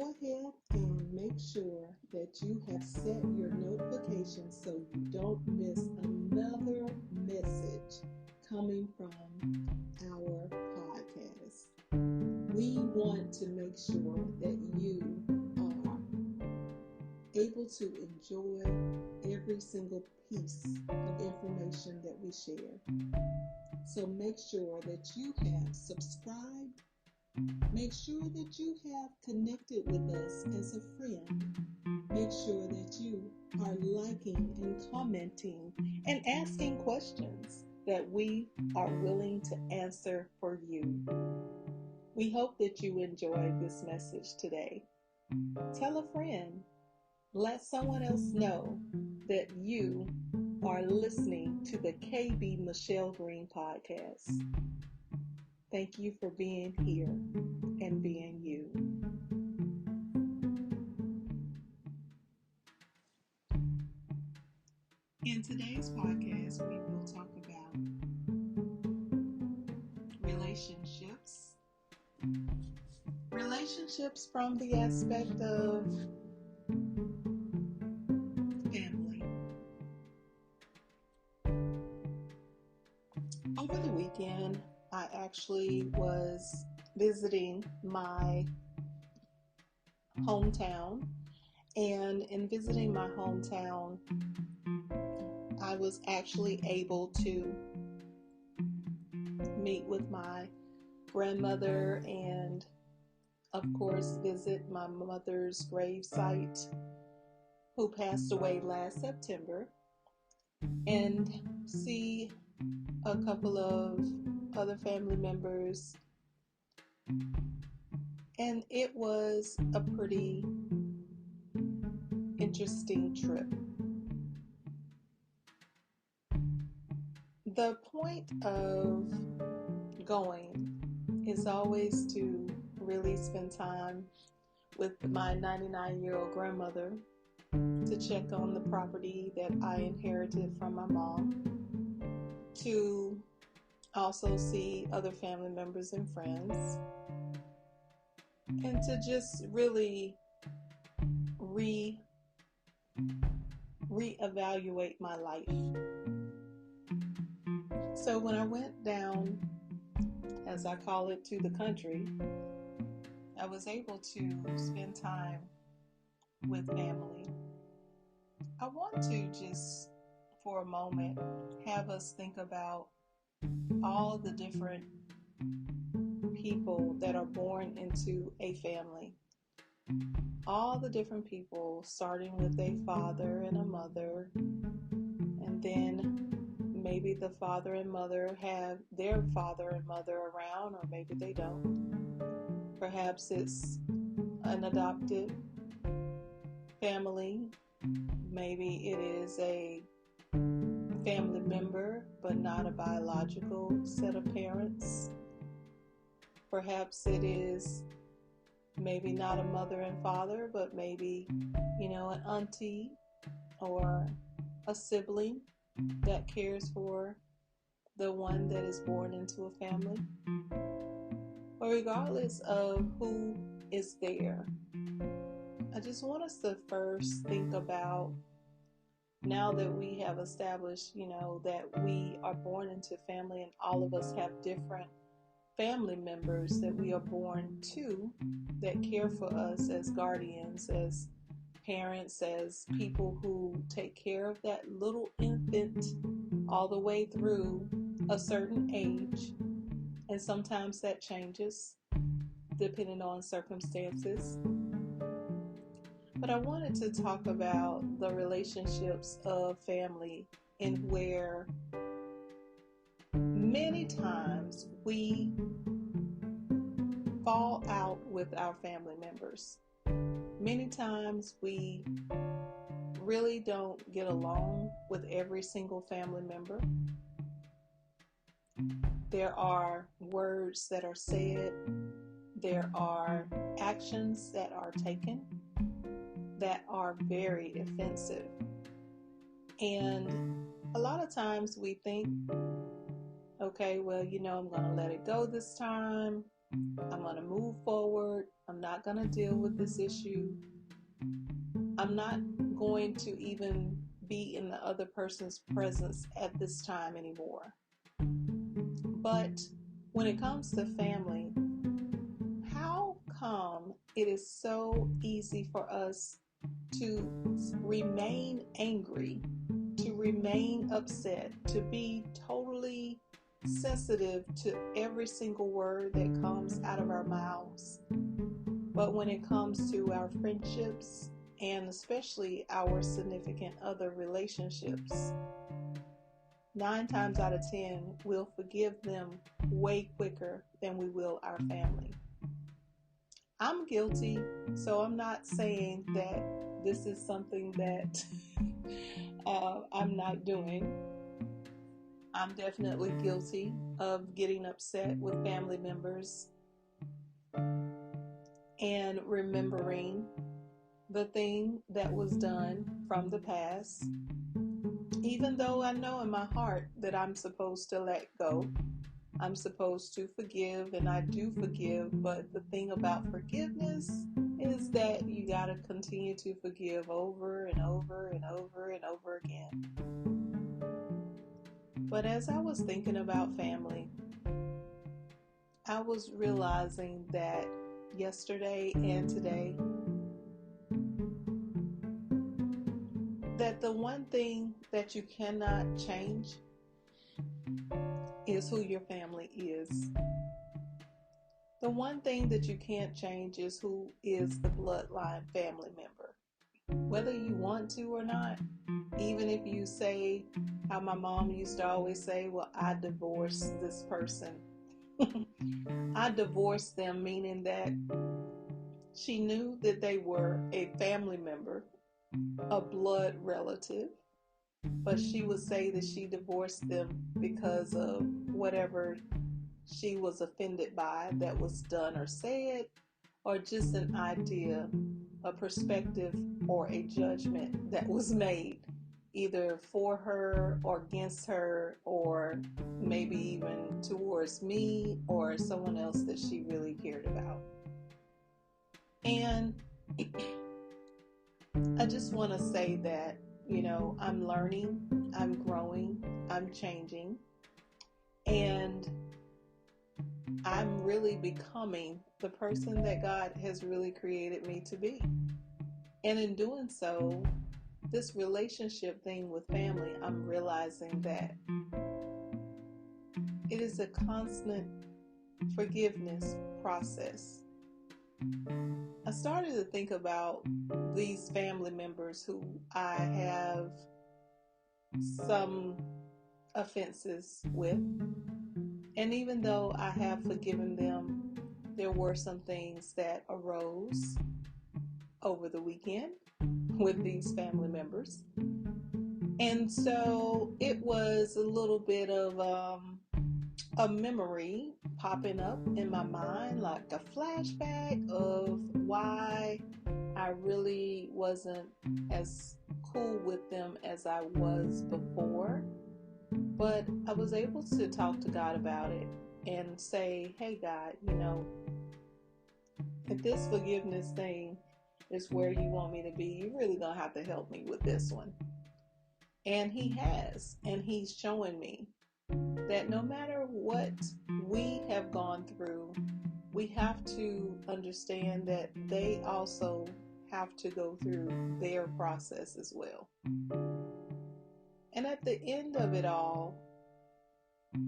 go ahead and make sure that you have set your notifications so you don't miss another message coming from our podcast. We want to make sure that you are able to enjoy every single piece of information that we share. So make sure that you have subscribed. Make sure that you have connected with us as a friend. Make sure that you are liking and commenting and asking questions that we are willing to answer for you. We hope that you enjoyed this message today. Tell a friend. Let someone else know that you are listening to the KB Michelle Green podcast. Thank you for being here and being you. In today's podcast, we will talk about relationships. Relationships from the aspect of family. Over the weekend, I actually was visiting my hometown, and in visiting my hometown, I was actually able to meet with my grandmother and, of course, visit my mother's grave site, who passed away last September, and see a couple of other family members. And it was a pretty interesting trip. The point of going is always to really spend time with my 99-year-old grandmother, to check on the property that I inherited from my mom, to also see other family members and friends, and to just really reevaluate my life. So when I went down, as I call it, to the country, I was able to spend time with family. I want to just, for a moment, have us think about all the different people that are born into a family. All the different people, starting with a father and a mother, and then maybe the father and mother have their father and mother around, or maybe they don't. Perhaps it's an adopted family. Maybe it is a family member, but not a biological set of parents. Perhaps it is maybe not a mother and father, but maybe, an auntie or a sibling that cares for the one that is born into a family. But regardless of who is there, I just want us to first think about, now that we have established, that we are born into family and all of us have different family members that we are born to that care for us as guardians, as parents, as people who take care of that little infant all the way through a certain age. And sometimes that changes depending on circumstances. But I wanted to talk about the relationships of family, in where many times we fall out with our family members. Many times we really don't get along with every single family member. There are words that are said, there are actions that are taken that are very offensive. And a lot of times we think, okay, well, I'm going to let it go this time. I'm going to move forward. I'm not going to deal with this issue. I'm not going to even be in the other person's presence at this time anymore. But when it comes to family, how come it is so easy for us to remain angry, to remain upset, to be totally sensitive to every single word that comes out of our mouths? But when it comes to our friendships, and especially our significant other relationships, 9 times out of 10, we'll forgive them way quicker than we will our family. I'm guilty, so I'm not saying that this is something that I'm not doing. I'm definitely guilty of getting upset with family members and remembering the thing that was done from the past, even though I know in my heart that I'm supposed to let go. I'm supposed to forgive, and I do forgive, but the thing about forgiveness is that you got to continue to forgive over and over and over and over again. But as I was thinking about family, I was realizing that yesterday and today, that the one thing that you cannot change is who your family is. The one thing that you can't change is who is the bloodline family member. Whether you want to or not, even if you say how my mom used to always say, well, I divorced this person. I divorced them, meaning that she knew that they were a family member, a blood relative, but she would say that she divorced them because of whatever she was offended by that was done or said, or just an idea, a perspective, or a judgment that was made either for her or against her, or maybe even towards me or someone else that she really cared about. And I just want to say that, I'm learning, I'm growing, I'm changing, and I'm really becoming the person that God has really created me to be. And in doing so, this relationship thing with family, I'm realizing that it is a constant forgiveness process. I started to think about these family members who I have some offenses with. And even though I have forgiven them, there were some things that arose over the weekend with these family members. And so it was a little bit of a memory popping up in my mind, like a flashback of why I really wasn't as cool with them as I was before. But I was able to talk to God about it and say, hey, God, if this forgiveness thing is where you want me to be, you're really going to have to help me with this one. And He has, and He's showing me that no matter what we have gone through, we have to understand that they also have to go through their process as well. And at the end of it all,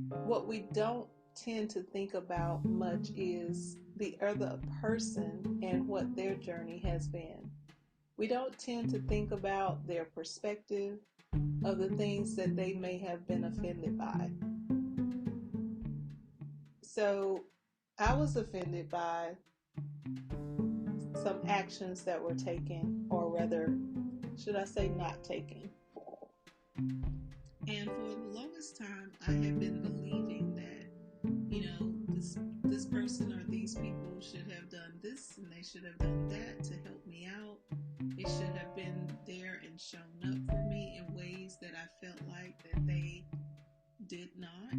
what we don't tend to think about much is the other person and what their journey has been. We don't tend to think about their perspective of the things that they may have been offended by. So I was offended by some actions that were taken, or rather, should I say not taken. And for the longest time, I have been believing that, this person or these people should have done this and they should have done that to help me out. They should have been there and shown up for me in ways that I felt like that they did not.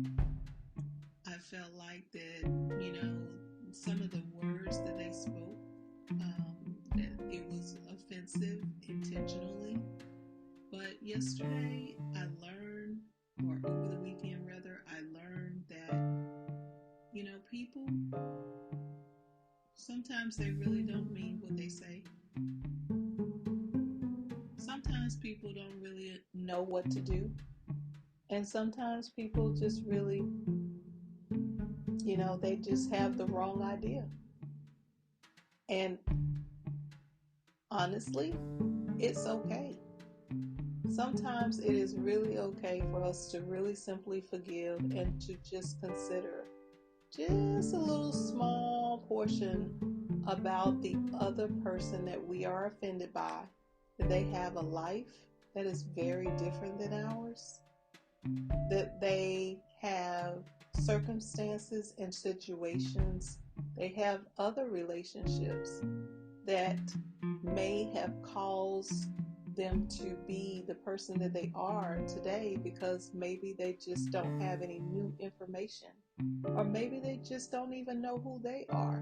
I felt like that, some of the words that they spoke, that it was offensive intentionally. But yesterday I learned, or over the weekend rather, I learned that, people, sometimes they really don't mean what they say. Sometimes people don't really know what to do. And sometimes people just really, they just have the wrong idea. And honestly, it's okay. Sometimes it is really okay for us to really simply forgive and to just consider just a little small portion about the other person that we are offended by, that they have a life that is very different than ours, that they have circumstances and situations, they have other relationships that may have caused them to be the person that they are today because maybe they just don't have any new information, or maybe they just don't even know who they are.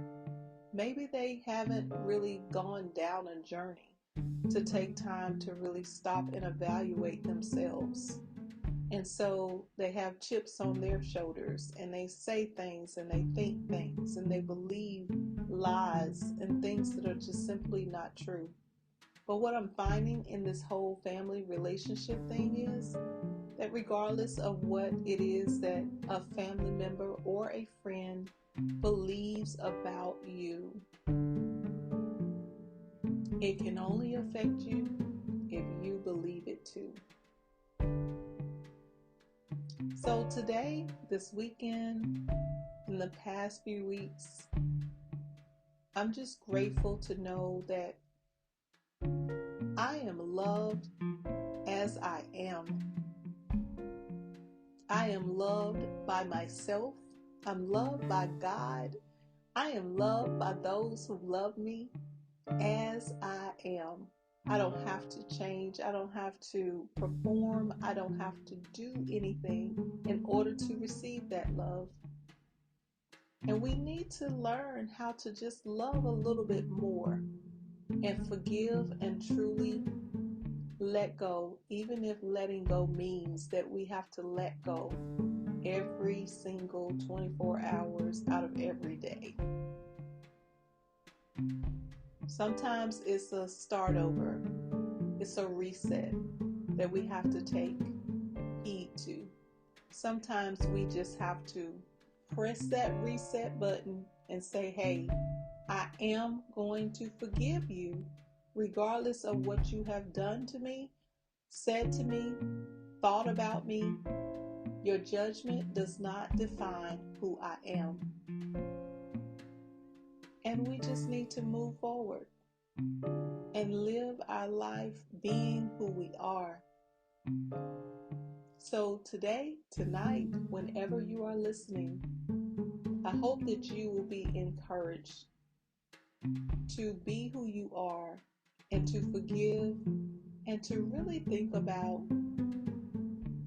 Maybe they haven't really gone down a journey to take time to really stop and evaluate themselves. And so they have chips on their shoulders, and they say things and they think things and they believe lies and things that are just simply not true. But what I'm finding in this whole family relationship thing is that regardless of what it is that a family member or a friend believes about you, it can only affect you if you believe it too. So today, this weekend, in the past few weeks, I'm just grateful to know that I am loved as I am. I am loved by myself. I'm loved by God. I am loved by those who love me as I am. I don't have to change. I don't have to perform. I don't have to do anything in order to receive that love. And we need to learn how to just love a little bit more and forgive and truly let go, even if letting go means that we have to let go every single 24 hours out of every day. Sometimes it's a start over. It's a reset that we have to take heed to. Sometimes we just have to press that reset button and say, hey, I am going to forgive you regardless of what you have done to me, said to me, thought about me. Your judgment does not define who I am. And we just need to move forward and live our life being who we are. So today, tonight, whenever you are listening, I hope that you will be encouraged to be who you are and to forgive and to really think about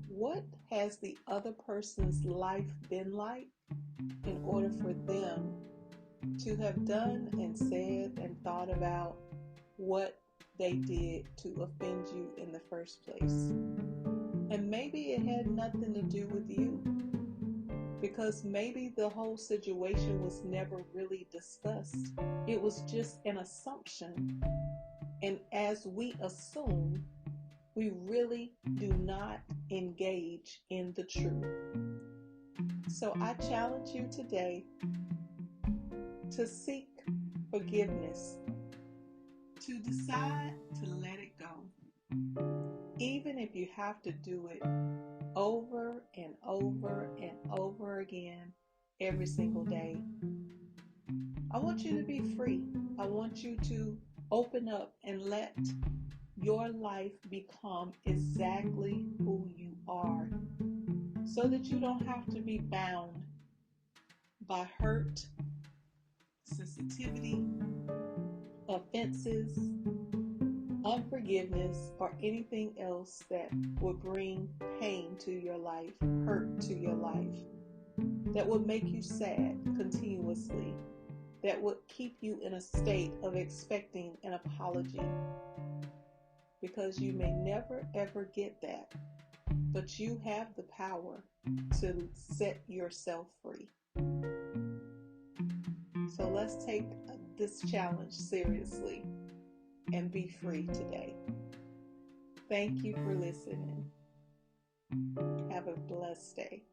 what has the other person's life been like in order for them to have done and said and thought about what they did to offend you in the first place. And maybe it had nothing to do with you, because maybe the whole situation was never really discussed. It was just an assumption. And as we assume, we really do not engage in the truth. So I challenge you today to seek forgiveness, to decide to let it go, even if you have to do it over and over and over again every single day. I want you to be free. I want you to open up and let your life become exactly who you are, so that you don't have to be bound by hurt, sensitivity, offenses, unforgiveness, or anything else that would bring pain to your life, hurt to your life, that would make you sad continuously, that would keep you in a state of expecting an apology, because you may never ever get that, but you have the power to set yourself free. So let's take this challenge seriously and be free today. Thank you for listening. Have a blessed day.